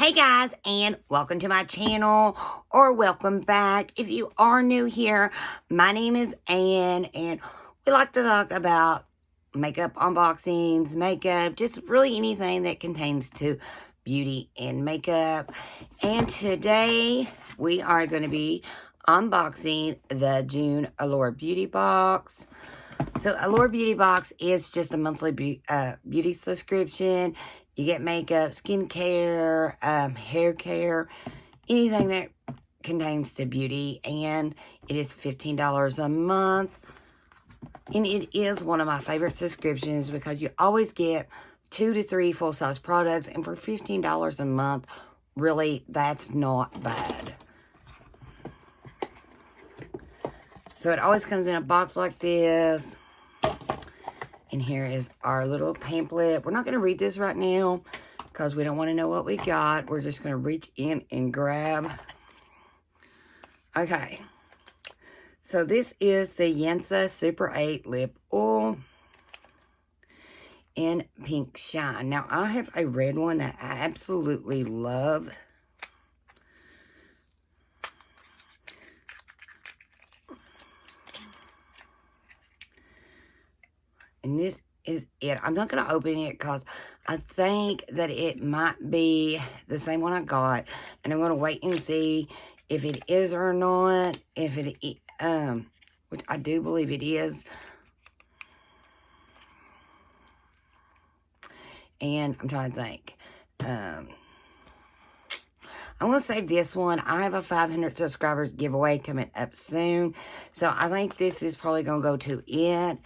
Hey guys, and welcome to my channel, or welcome back. If you are new here, my name is Ann, and we like to talk about makeup unboxings, makeup, just really anything that contains to beauty and makeup. And today, we are going to be unboxing the June Allure Beauty box. So, Allure Beauty box is just a monthly beauty subscription. You get makeup, skincare, hair care, anything that contains to beauty, and it is $15 a month. And it is one of my favorite subscriptions because you always get 2 to 3 full-size products, and for $15 a month, really, that's not bad. So it always comes in a box like this. And here is our little pamphlet. We're not going to read this right now because we don't want to know what we got. We're just going to reach in and grab. Okay. So this is the Lisse Super 8 Lip Oil in Pink Shine. Now, I have a red one that I absolutely love. And this is it. I'm not going to open it because I think that it might be the same one I got. And I'm going to wait and see if it is or not. If it is, which I do believe it is. And I'm trying to think. I'm going to save this one. I have a 500 subscribers giveaway coming up soon. So I think this is probably going to go to it.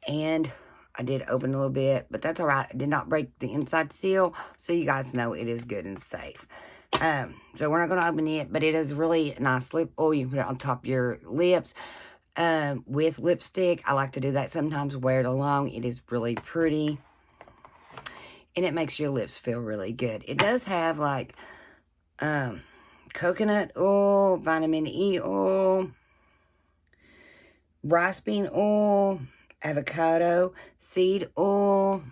And I did open a little bit, but that's all right. I did not break the inside seal, so you guys know it is good and safe. So we're not going to open it, but it is really nice lip oil. You can put it on top of your lips with lipstick. I like to do that sometimes, wear it along. It is really pretty, and it makes your lips feel really good. It does have, like, coconut oil, vitamin E oil, rice bean oil, avocado seed oil,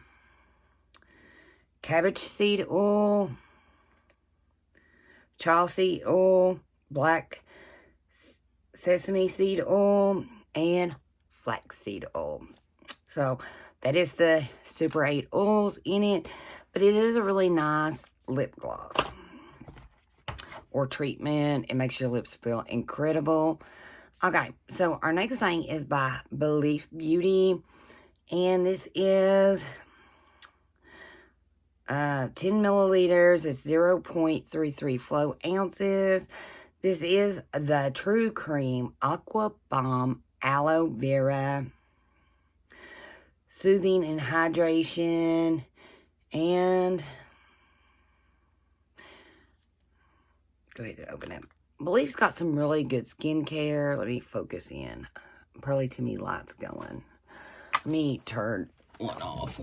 cabbage seed oil, chia seed oil, black sesame seed oil, and flaxseed oil. So that is the Super 8 oils in it, but it is a really nice lip gloss or treatment. It makes your lips feel incredible. Okay, so our next thing is by Allure Beauty, and this is 10 milliliters. It's 0.33 flow ounces. This is the True Cream Aqua Balm Aloe Vera Soothing and Hydration, and go ahead and open it. Allure's got some really good skincare. Let me focus in. Probably too many lights going. Let me turn one off.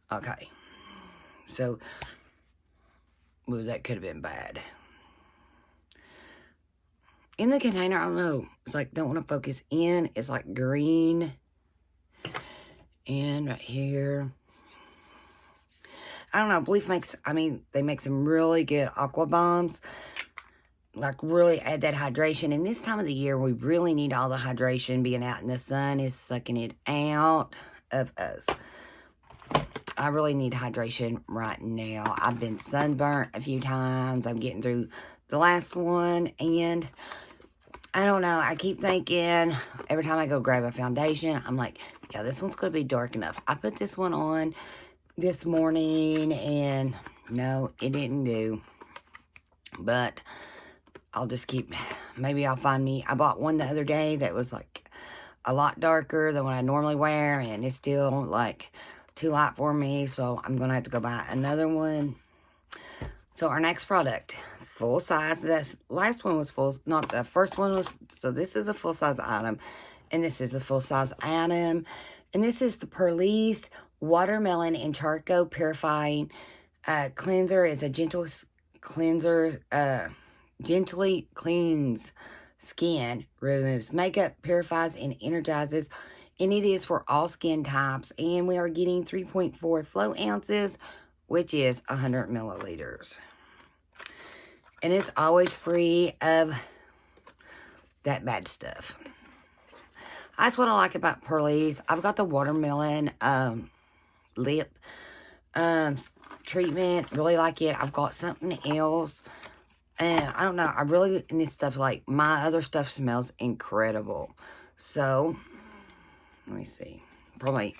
Okay. So, well, that could have been bad. In the container, I don't know. It's like, don't want to focus in. It's like green. And right here. I don't know, Allure makes, they make some really good aqua bombs. Like, really add that hydration. And this time of the year, we really need all the hydration. Being out in the sun is sucking it out of us. I really need hydration right now. I've been sunburnt a few times. I'm getting through the last one. And I don't know. I keep thinking, every time I go grab a foundation, I'm like, yeah, this one's going to be dark enough. I put this one on this morning, and no, it didn't do. But I'll just keep, maybe I'll find me, I bought one the other day that was like a lot darker than what I normally wear, and it's still like too light for me, so I'm gonna have to go buy another one. So our next product, full size. That last one was full, not the first one was, so this is a full size item, and this is a full size item, and this is the Lisse Watermelon and Charco Purifying Cleanser. It's a gentle cleanser, gently cleans skin, removes makeup, purifies, and energizes. And it is for all skin types. And we are getting 3.4 flow ounces which is 100 milliliters. And it's always free of that bad stuff. That's what I like about Pearlie's. I've got the watermelon lip treatment. Really like it. I've got something else. And I don't know. I really need stuff like my other stuff smells incredible. So, let me see. Probably,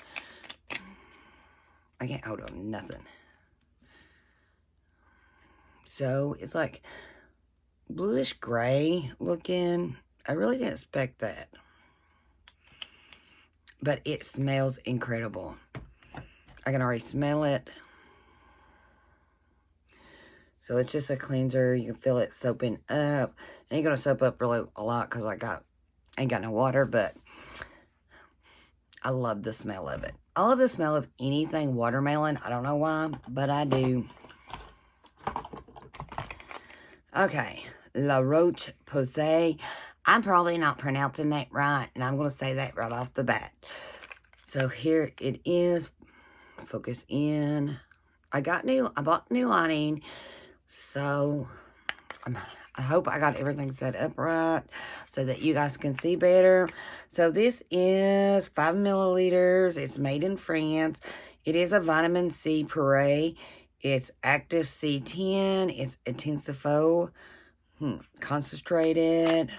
I can't hold on nothing. So, it's like bluish gray looking. I really didn't expect that. But it smells incredible. I can already smell it. So it's just a cleanser. You can feel it soaping up. And you're going to soap up really a lot because ain't got no water. But I love the smell of it. I love the smell of anything watermelon. I don't know why, but I do. Okay. La Roche-Posay. I'm probably not pronouncing that right. And I'm going to say that right off the bat. So here it is. Focus in. I bought new lighting. So I hope I got everything set up right so that you guys can see better. So this is 5 milliliters. It's made in France. It is a vitamin C puree. It's active C10. It's intensifo concentrated.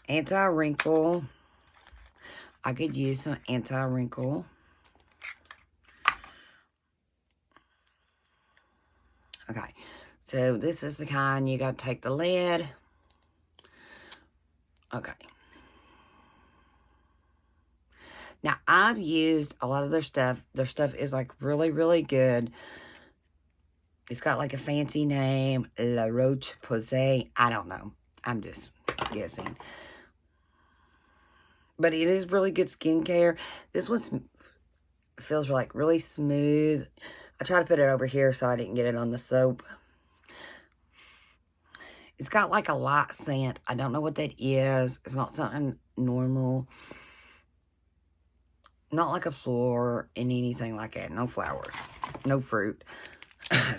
Anti-wrinkle. I could use some anti-wrinkle. Okay, so this is the kind you got to take the lid. Okay. Now, I've used a lot of their stuff. Their stuff is like really, really good. It's got like a fancy name, La Roche-Posay. I don't know. I'm just guessing. But it is really good skincare. This one feels like really smooth. I tried to put it over here so I didn't get it on the soap. It's got like a light scent. I don't know what that is. It's not something normal. Not like a floor and anything like that. No flowers. No fruit.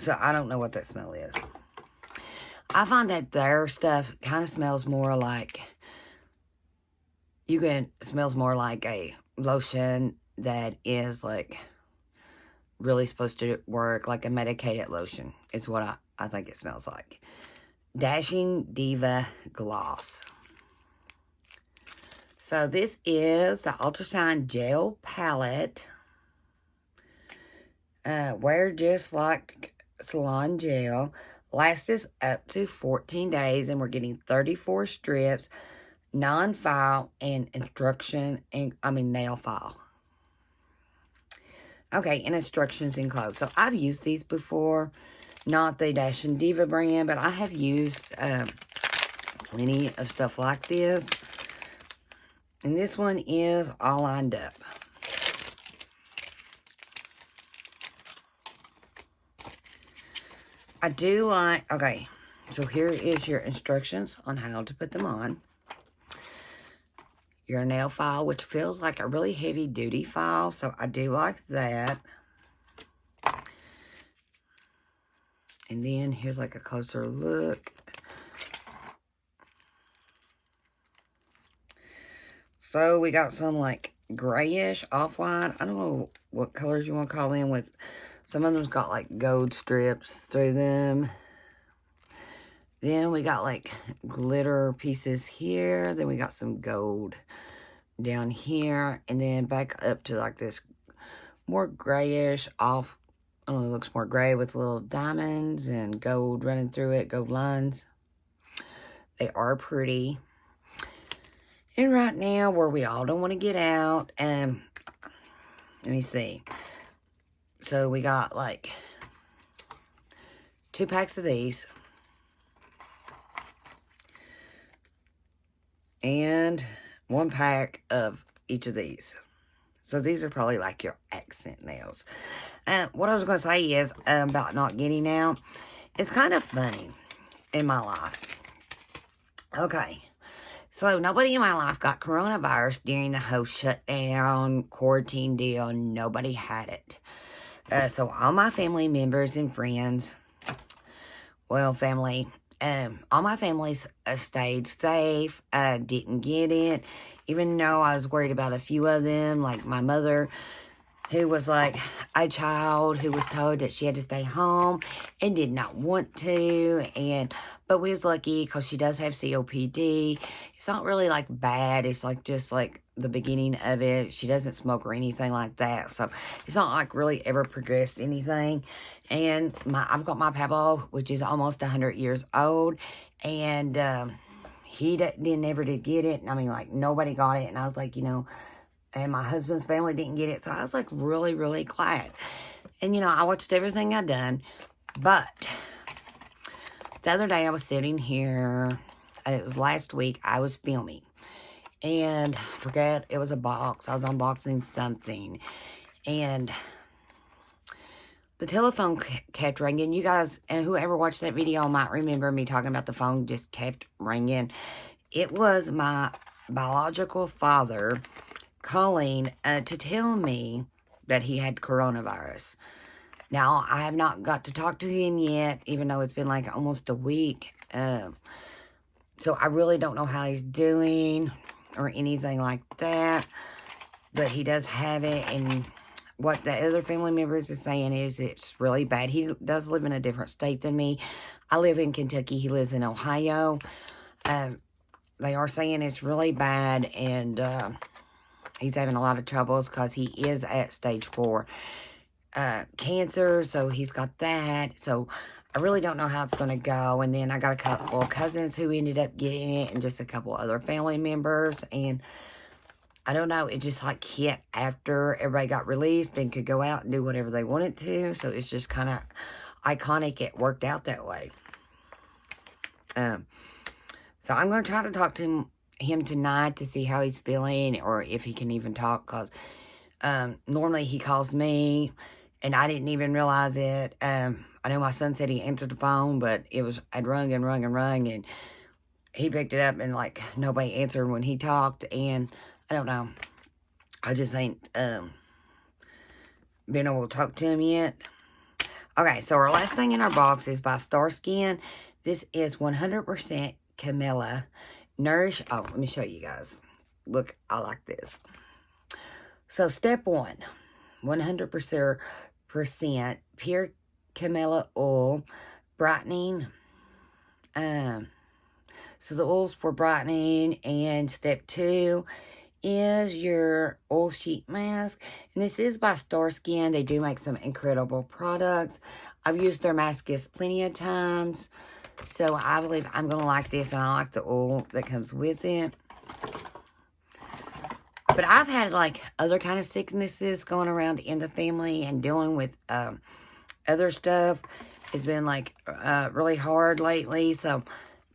So I don't know what that smell is. I find that their stuff kind of smells more like... smells more like a lotion that is like really supposed to work, like a medicated lotion is what I think it smells like. Dashing Diva Gloss. So this is the Ultra Shine Gel Palette. Wear just like salon gel. Lasts up to 14 days and we're getting 34 strips. Non-file and nail file. Okay, and instructions enclosed. So I've used these before. Not the Dashing Diva brand, but I have used plenty of stuff like this. And this one is all lined up. I do like, okay, so here is your instructions on how to put them on. Your nail file, which feels like a really heavy-duty file, so I do like that. And then here's like a closer look. So we got some like grayish, off-white. I don't know what colors you want to call them with. Some of them's got like gold strips through them. Then we got like glitter pieces here. Then we got some gold down here. And then back up to like this more grayish off. I don't know, it looks more gray with little diamonds and gold running through it. Gold lines. They are pretty. And right now, where we all don't want to get out. Let me see. So we got like 2 packs of these. And 1 pack of each of these. So these are probably like your accent nails. What I was going to say is about not getting out. It's kind of funny in my life. Okay. So nobody in my life got coronavirus during the whole shutdown, quarantine deal. Nobody had it. So all my family members and friends, well, family, all my families stayed safe, didn't get it, even though I was worried about a few of them, like my mother, who was like a child who was told that she had to stay home and did not want to. But we was lucky because she does have COPD. It's not really like bad. It's like just like the beginning of it. She doesn't smoke or anything like that. So it's not like really ever progressed anything. And I've got my papa, which is almost 100 years old. And he never did get it. I mean, like nobody got it. And I was like, and my husband's family didn't get it. So I was like really, really glad. And, I watched everything I done. But the other day I was sitting here. It was last week. I was filming. And I forget, it was a box. I was unboxing something. And the telephone kept ringing. You guys, and whoever watched that video might remember me talking about the phone just kept ringing. It was my biological father calling to tell me that he had coronavirus. Now, I have not got to talk to him yet, even though it's been like almost a week. So I really don't know how he's doing or anything like that. But he does have it, and what the other family members are saying is it's really bad. He does live in a different state than me. I live in Kentucky. He lives in Ohio. They are saying it's really bad, and he's having a lot of troubles because he is at stage 4 cancer, so he's got that. So I really don't know how it's going to go. And then I got a couple cousins who ended up getting it, and just a couple other family members. And I don't know, it just like hit after everybody got released and could go out and do whatever they wanted to. So it's just kind of iconic it worked out that way. So I'm going to try to talk to him tonight to see how he's feeling, or if he can even talk, because normally he calls me and I didn't even realize it. I know my son said he answered the phone, but I'd rung and rung and rung, and he picked it up, and like nobody answered when he talked. And I don't know, I just ain't been able to talk to him yet. Okay, so our last thing in our box is by Star Skin. This is 100% Camellia Nourish. Oh, let me show you guys. Look, I like this. So step 1, 100% pure camellia oil, brightening. So the oil's for brightening, and step 2 is your oil sheet mask. And this is by Star Skin. They do make some incredible products. I've used their masks plenty of times. So I believe I'm going to like this, and I like the oil that comes with it. But I've had like other kind of sicknesses going around in the family, and dealing with other stuff has been like really hard lately. So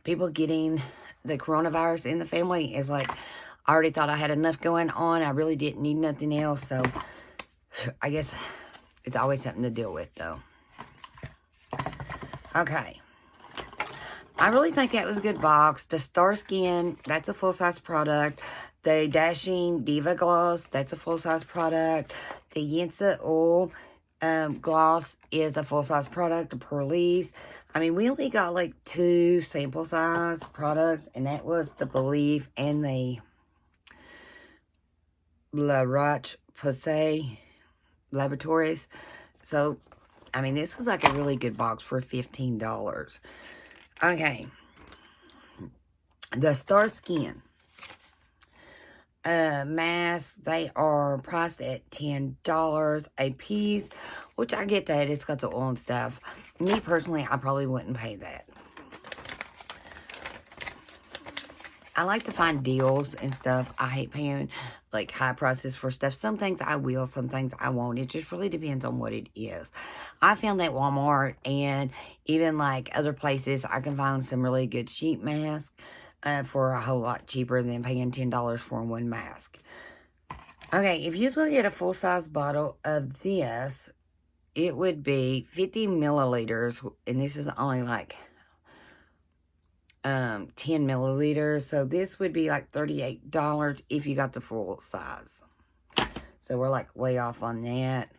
people getting the coronavirus in the family is like, I already thought I had enough going on. I really didn't need nothing else. So I guess it's always something to deal with, though. Okay. I really think that was a good box. The Star Skin, that's a full-size product. The Dashing Diva Gloss, that's a full-size product. The Yensa Oil Gloss is a full-size product. The Perlise. I mean, we only got like 2 sample-size products, and that was the Believe and the La Roche-Posay Laboratories. So, I mean, this was like a really good box for $15. Okay. The Star Skin masks, they are priced at $10 a piece, which I get that. It's got the oil and stuff. Me, personally, I probably wouldn't pay that. I like to find deals and stuff. I hate paying like high prices for stuff. Some things I will, some things I won't. It just really depends on what it is. I found that Walmart and even like other places, I can find some really good sheet masks for a whole lot cheaper than paying $10 for one mask. Okay, if you look at a full-size bottle of this, it would be 50 milliliters, and this is only like 10 milliliters. So this would be like $38 if you got the full size. So we're like way off on that.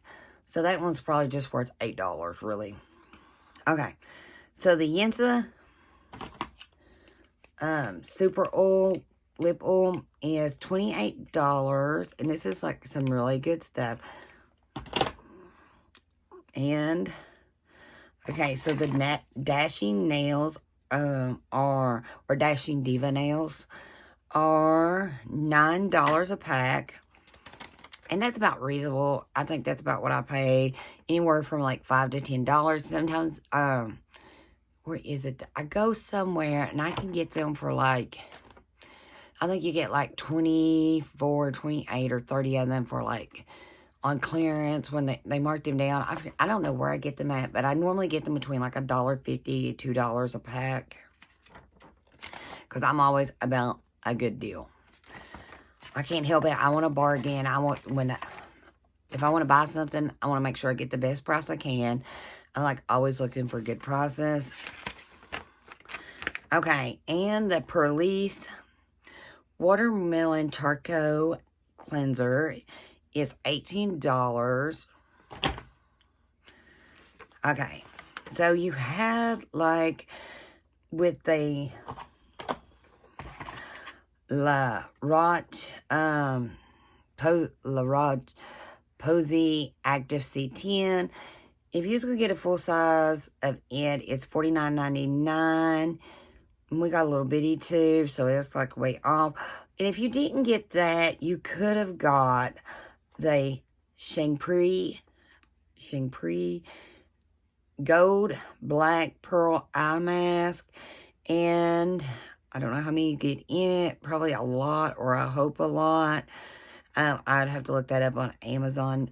So that one's probably just worth $8, really. Okay. So the Yensa Super Oil Lip Oil is $28. And this is like some really good stuff. And, okay, so the Dashing Nails or Dashing Diva Nails are $9 a pack. And that's about reasonable. I think that's about what I pay. Anywhere from like $5 to $10. Sometimes, where is it? I go somewhere and I can get them for like, I think you get like 24, 28, or 30 of them for like on clearance when they mark them down. I don't know where I get them at, but I normally get them between like $1.50, $2 a pack. Because I'm always about a good deal. I can't help it. I want to bargain. If I want to buy something, I want to make sure I get the best price I can. I'm like always looking for good prices. Okay, and the Lisse Watermelon Charco Cleanser is $18. Okay, so you have like with the La Roche Posay Active C10. If you could get a full size of it, it's $49.99. We got a little bitty tube, so it's like way off. And if you didn't get that, you could have got the Shangri Gold Black Pearl Eye Mask. And I don't know how many you get in it. Probably a lot, or I hope a lot. I'd have to look that up on Amazon.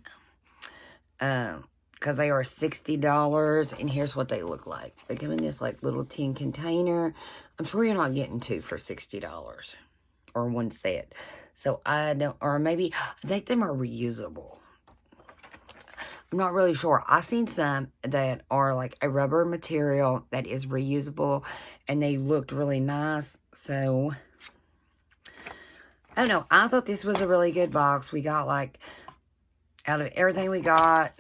Because they are $60. And here's what they look like. They come in this like little tin container. I'm sure you're not getting two for $60. Or one set. So I don't, or maybe, I think them are reusable. I'm not really sure. I've seen some that are like a rubber material that is reusable. And they looked really nice. So, I don't know. I thought this was a really good box. We got like, out of everything we got,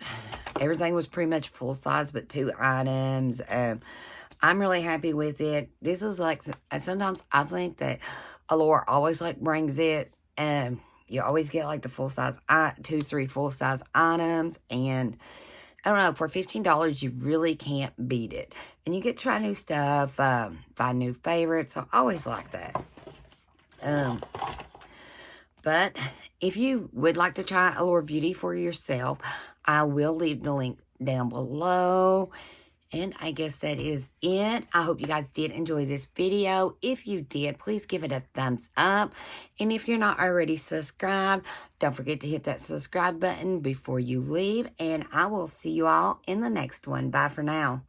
everything was pretty much full size, but 2 items. I'm really happy with it. This is like, sometimes I think that Allure always like brings it. You always get like the full size, 2, 3 full size items. And I don't know, for $15, you really can't beat it. And you get to try new stuff, find new favorites. So I always like that. But if you would like to try Allure Beauty for yourself, I will leave the link down below. And I guess that is it. I hope you guys did enjoy this video. If you did, please give it a thumbs up. And if you're not already subscribed, don't forget to hit that subscribe button before you leave. And I will see you all in the next one. Bye for now.